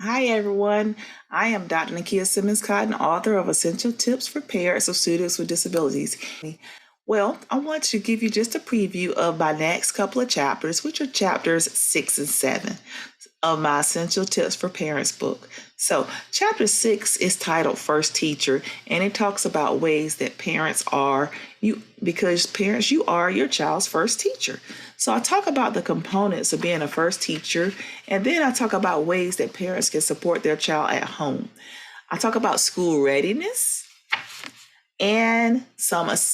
Hi everyone, I am Dr. 𝐂𝐎𝐓 author of Essential Tips for Parents of Students with Disabilities. Well, I want to give you just a preview of my next couple of chapters, which are chapters 6 and 7 of my Essential Tips for Parents book. So chapter 6 is titled First Teacher, and it talks about ways that parents are, because parents, you are your child's first teacher. So I talk about the components of being a first teacher, and then I talk about ways that parents can support their child at home. I talk about school readiness and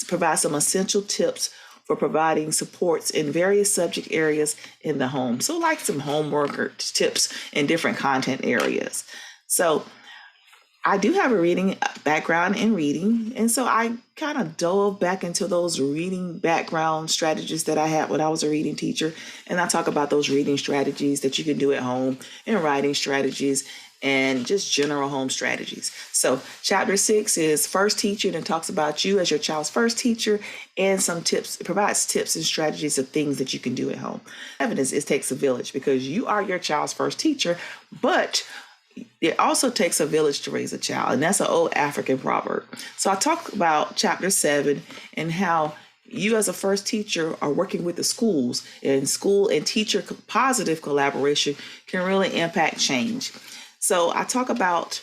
provide some essential tips for providing supports in various subject areas in the home. So like some homework or tips in different content areas. So I do have a reading background in reading, and so I kind of dove back into those reading background strategies that I had when I was a reading teacher, and I talk about those reading strategies that you can do at home and writing strategies and just general home strategies. So chapter 6 is First Teacher, and it talks about you as your child's first teacher and some tips. It provides tips and strategies of things that you can do at home. 7 is It Takes a Village, because you are your child's first teacher, but it also takes a village to raise a child, and that's an old African proverb. So I talk about chapter 7 and how you as a first teacher are working with the schools, and school and teacher positive collaboration can really impact change. So I talk about,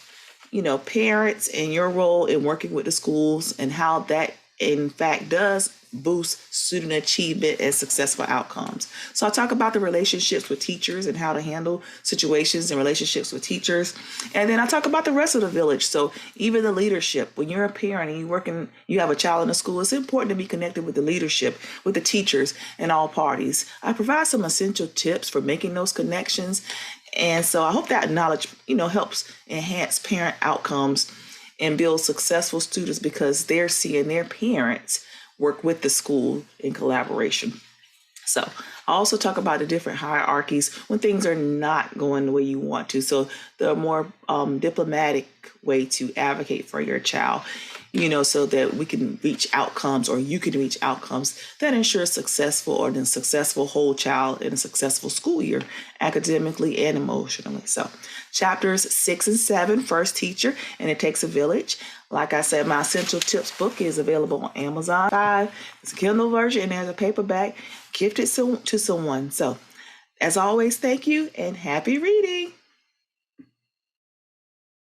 parents and your role in working with the schools and how that in fact does boost student achievement and successful outcomes. So I talk about the relationships with teachers and how to handle situations and relationships with teachers. And then I talk about the rest of the village. So even the leadership, when you're a parent and you have a child in a school, it's important to be connected with the leadership, with the teachers and all parties. I provide some essential tips for making those connections. And so I hope that knowledge, helps enhance parent outcomes and build successful students, because they're seeing their parents work with the school in collaboration. So I also talk about the different hierarchies when things are not going the way you want to. So the more diplomatic way to advocate for your child, so that we can reach outcomes, or you can reach outcomes that ensure successful whole child in a successful school year, academically and emotionally. So chapters 6 and 7, First Teacher, and It Takes a Village. Like I said, my Essential Tips book is available on Amazon. It's a Kindle version, and there's a paperback. Gift it to someone. So as always, thank you and happy reading.